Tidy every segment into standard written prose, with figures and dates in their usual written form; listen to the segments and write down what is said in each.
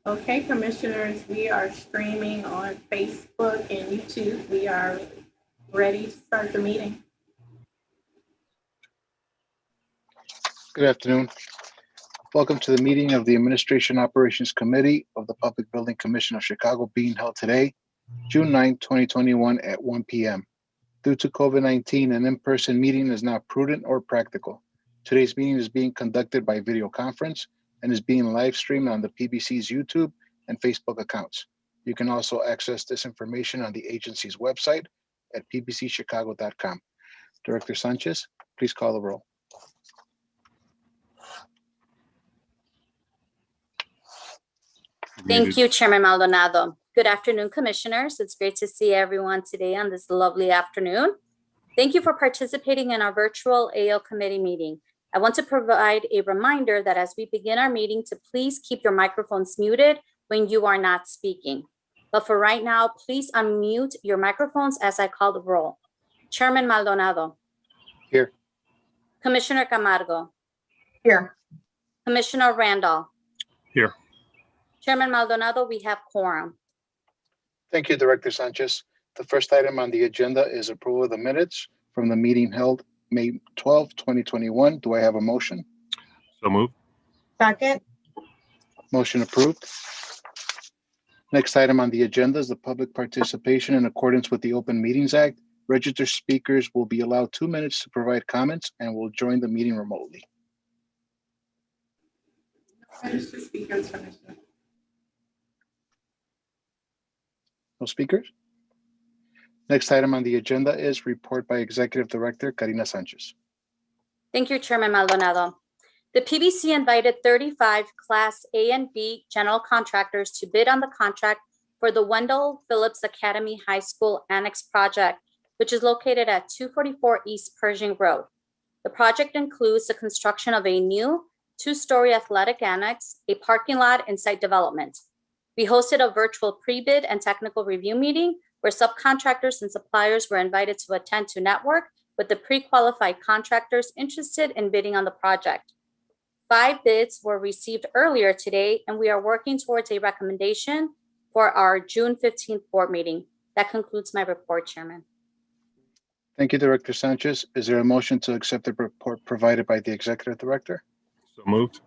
Okay, commissioners, we are streaming on Facebook and YouTube. We are ready to start the meeting. Good afternoon. Welcome to the meeting of the Administration Operations Committee of the Public Building Commission of Chicago being held today, June 9, 2021 at 1 p.m. Due to COVID-19, an in-person meeting is not prudent or practical. Today's meeting is being conducted by video conference and is being live streamed on the PBC's YouTube and Facebook accounts. You can also access this information on the agency's website at pbcchicago.com. Director Sanchez, please call the roll. Thank you, Chairman Maldonado. Good afternoon, commissioners. It's great to see everyone today on this lovely afternoon. Thank you for participating in our virtual AO committee meeting. I want to provide a reminder that as we begin our meeting to please keep your microphones muted when you are not speaking. But for right now, please unmute your microphones as I call the roll. Chairman Maldonado. Here. Commissioner Camargo. Here. Commissioner Randall. Here. Chairman Maldonado, we have quorum. Thank you, Director Sanchez. The first item on the agenda is approval of the minutes from the meeting held May 12, 2021. Do I have a motion? So moved. Second. Motion approved. Next item on the agenda is the public participation in accordance with the Open Meetings Act. Registered speakers will be allowed 2 minutes to provide comments and will join the meeting remotely. Registered speakers, Commissioner. No speakers? Next item on the agenda is report by Executive Director Karina Sanchez. Thank you, Chairman Maldonado. The PBC invited 35 Class A and B general contractors to bid on the contract for the Wendell Phillips Academy High School Annex Project, which is located at 244 East Pershing Road. The project includes the construction of a new 2-story athletic annex, a parking lot, and site development. We hosted a virtual pre-bid and technical review meeting where subcontractors and suppliers were invited to attend to network with the pre-qualified contractors interested in bidding on the project. 5 bids were received earlier today, and we are working towards a recommendation for our June 15th board meeting. That concludes my report, Chairman. Thank you, Director Sanchez. Is there a motion to accept the report provided by the Executive Director? So moved.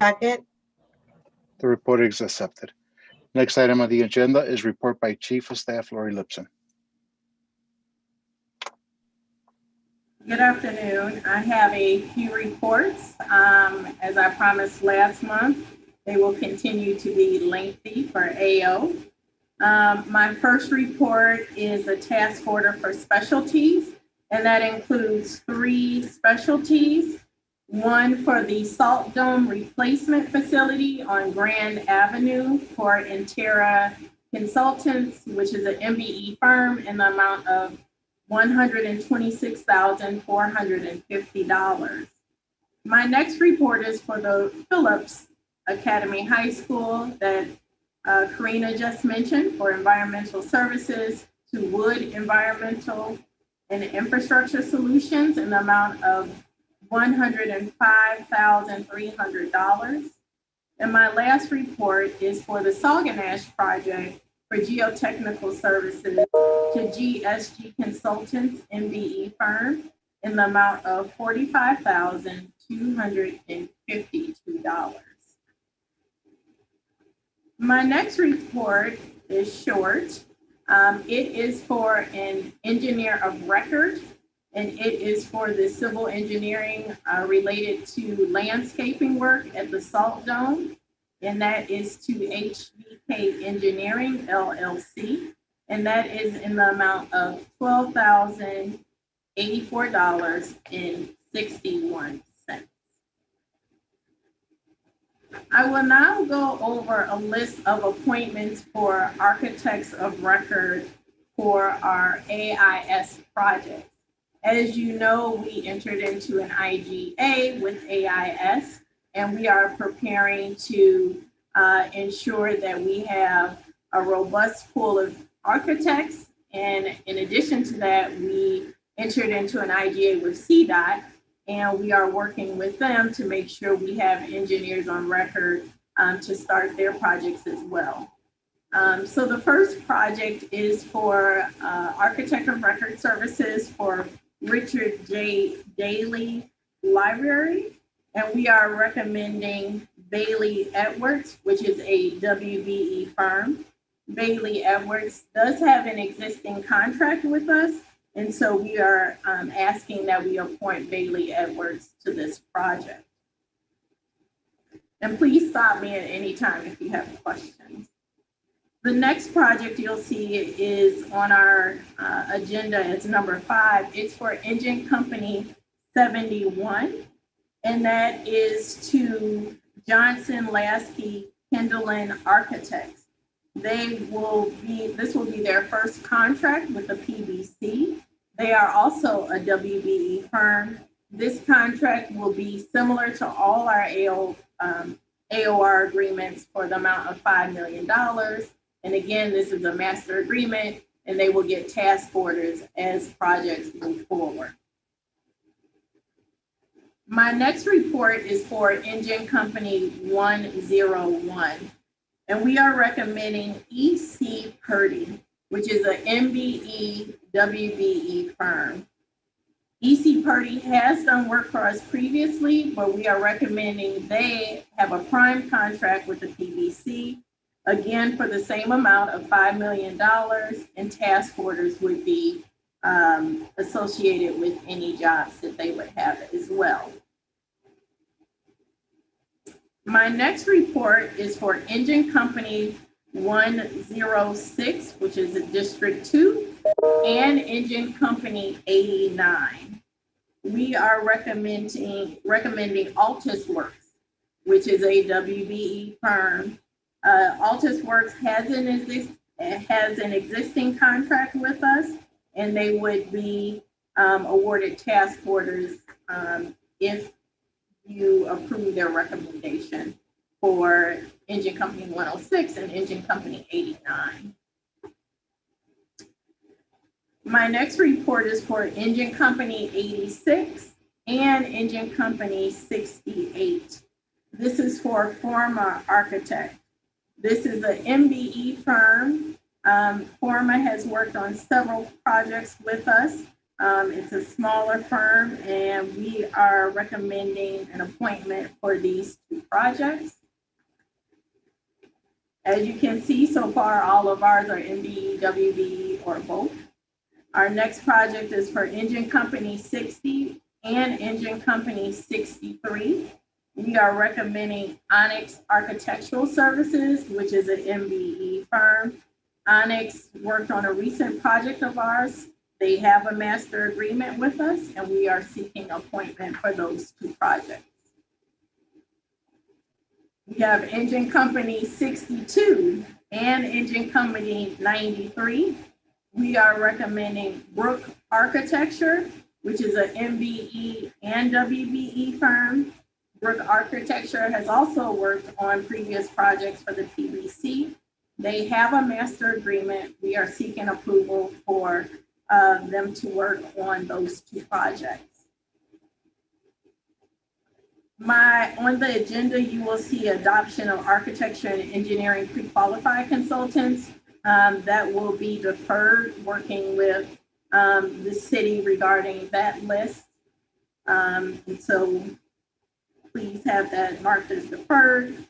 Second. The report is accepted. Next item on the agenda is report by Chief of Staff Lori Lipson. Good afternoon. I have a few reports. As I promised last month, they will continue to be lengthy for AO. My first report is a task order for specialties, and that includes 3 specialties. One for the Salt Dome replacement facility on Grand Avenue for Intera Consultants, which is an MBE firm, in the amount of $126,450. My next report is for the Phillips Academy High School that Karina just mentioned for environmental services to Wood Environmental and Infrastructure Solutions in the amount of $105,300. And my last report is for the Sauganash project for geotechnical services to GSG Consultants MBE firm in the amount of $45,252. My next report is short. It is for an engineer of record, and it is for the civil engineering related to landscaping work at the Salt Dome, and that is to HBK Engineering, LLC, and that is in the amount of $12,084.61. I will now go over a list of appointments for architects of record for our AIS project. As you know, we entered into an IGA with AIS, and we are preparing to ensure that we have a robust pool of architects. And in addition to that, we entered into an IGA with CDOT, and we are working with them to make sure we have engineers on record to start their projects as well. So the first project is for Architect of Record Services for Richard J. Daley Library. And we are recommending Bailey Edwards, which is a WBE firm. Bailey Edwards does have an existing contract with us. And so we are asking that we appoint Bailey Edwards to this project. And please stop me at any time if you have questions. The next project you'll see is on our agenda as number 5. It's for Engine Company 71, and that is to Johnson Lasky Kendallin Architects. This will be their first contract with the PBC. They are also a WBE firm. This contract will be similar to all our AOR agreements for the amount of $5 million. And again, this is a master agreement, and they will get task orders as projects move forward. My next report is for Engine Company 101. And we are recommending EC Purdy, which is an MBE WBE firm. EC Purdy has done work for us previously, but we are recommending they have a prime contract with the PBC, again, for the same amount of $5 million, and task orders would be associated with any jobs that they would have as well. My next report is for Engine Company 106, which is a District 2, and Engine Company 89. We are recommending Altus Works, which is a WBE firm. Altus Works has an existing contract with us, and they would be awarded task orders if you approve their recommendation for Engine Company 106 and Engine Company 89. My next report is for Engine Company 86 and Engine Company 68. This is for Forma Architect. This is an MBE firm. Forma has worked on several projects with us. It's a smaller firm, and we are recommending an appointment for these 2 projects. As you can see, so far, all of ours are MBE, WBE, or both. Our next project is for Engine Company 60 and Engine Company 63. We are recommending Onyx Architectural Services, which is an MBE firm. Onyx worked on a recent project of ours. They have a master agreement with us, and we are seeking appointment for those 2 projects. We have Engine Company 62 and Engine Company 93. We are recommending Brook Architecture, which is an MBE and WBE firm. Brook Architecture has also worked on previous projects for the PBC. They have a master agreement. We are seeking approval for them to work on those 2 projects. On the agenda, you will see adoption of architecture and engineering pre-qualified consultants. That will be deferred, working with the city regarding that list. And so please have that marked as deferred.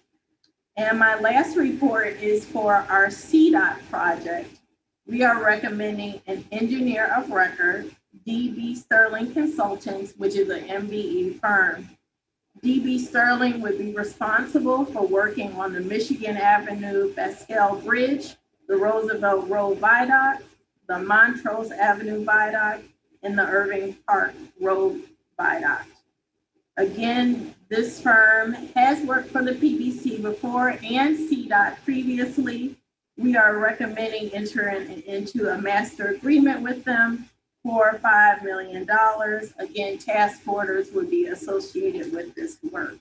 And my last report is for our CDOT project. We are recommending an engineer of record, DB Sterling Consultants, which is an MBE firm. DB Sterling would be responsible for working on the Michigan Avenue Basquel Bridge, the Roosevelt Road Viaduct, the Montrose Avenue Viaduct, and the Irving Park Road Viaduct. Again, this firm has worked for the PBC before and CDOT previously. We are recommending entering into a master agreement with them for $5 million. Again, task orders would be associated with this work.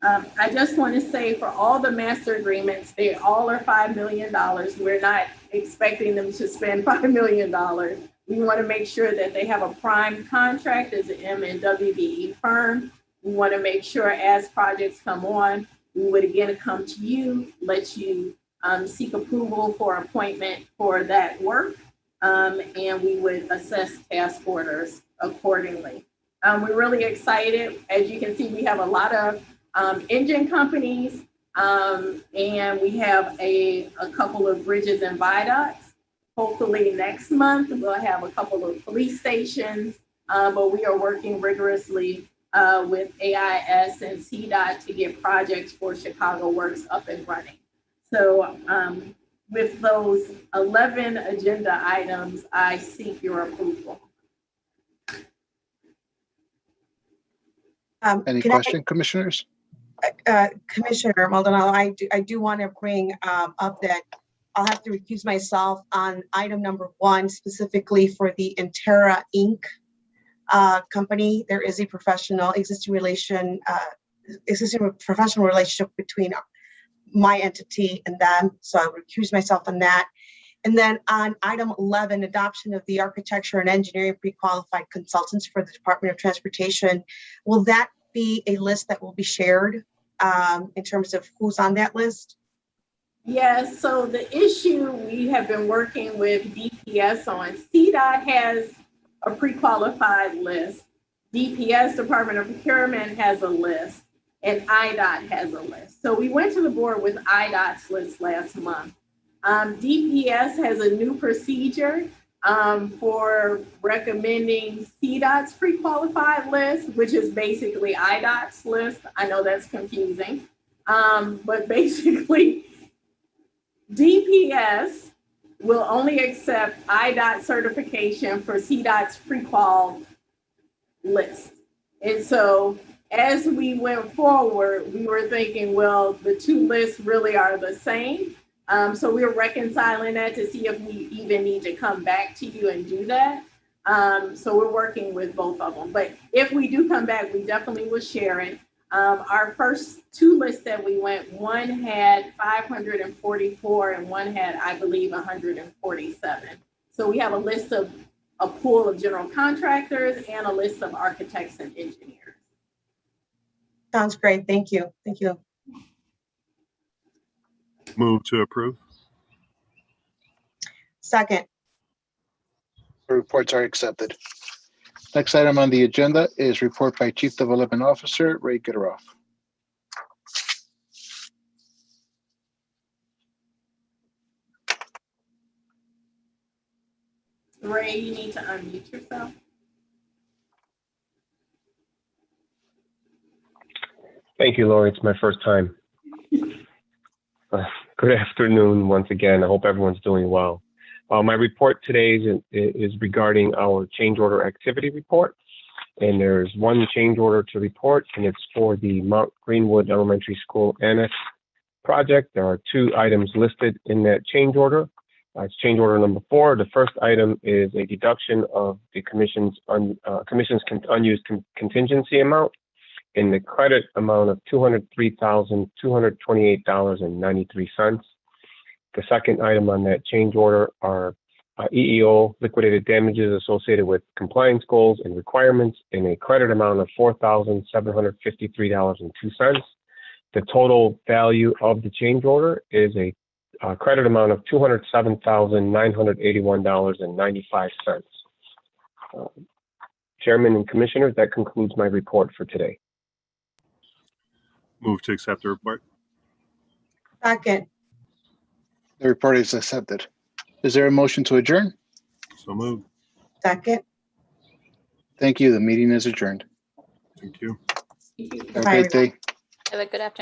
I just want to say for all the master agreements, they all are $5 million. We're not expecting them to spend $5 million. We want to make sure that they have a prime contract as an M and WBE firm. We want to make sure as projects come on, we would again come to you, let you seek approval for appointment for that work, and we would assess task orders accordingly. We're really excited. As you can see, we have a lot of engine companies, and we have a couple of bridges and viaducts. Hopefully next month, we'll have a couple of police stations, but we are working rigorously with AIS and CDOT to get projects for Chicago Works up and running. So with those 11 agenda items, I seek your approval. Any question, commissioners? Commissioner Maldonado, I do want to bring up that I'll have to recuse myself on item number 1, specifically for the Intera Inc. Company. There is a existing professional relationship between my entity and them, so I would recuse myself on that. And then on item 11, adoption of the architecture and engineering pre-qualified consultants for the Department of Transportation. Will that be a list that will be shared in terms of who's on that list? Yes, so the issue we have been working with DPS on, CDOT has a pre-qualified list. DPS, Department of Procurement, has a list, and IDOT has a list. So we went to the board with IDOT's list last month. DPS has a new procedure for recommending CDOT's pre-qualified list, which is basically IDOT's list. I know that's confusing, but basically DPS will only accept IDOT certification for CDOT's pre-qual list. And so as we went forward, we were thinking, well, the two lists really are the same. So we're reconciling that to see if we even need to come back to you and do that. So we're working with both of them. But if we do come back, we definitely will share it. Our first two lists that we went, one had 544 and one had, I believe, 147. So we have a list of a pool of general contractors and a list of architects and engineers. Sounds great. Thank you. Thank you. Move to approve. Second. The reports are accepted. Next item on the agenda is report by Chief Development Officer Ray Gitteroff. Ray, you need to unmute yourself. Thank you, Lori. It's my first time. Good afternoon once again. I hope everyone's doing well. My report today is regarding our change order activity report. And there's one change order to report, and it's for the Mount Greenwood Elementary School Annex project. There are two items listed in that change order. It's change order number 4. The first item is a deduction of the commission's unused contingency amount in the credit amount of $203,228.93. The second item on that change order are EEO liquidated damages associated with compliance goals and requirements in a credit amount of $4,753.02. The total value of the change order is a credit amount of $207,981.95. Chairman and Commissioners, that concludes my report for today. Move to accept the report. Second. The report is accepted. Is there a motion to adjourn? So moved. Second. Thank you. The meeting is adjourned. Thank you. Thank you. Have a great day. Have a good afternoon.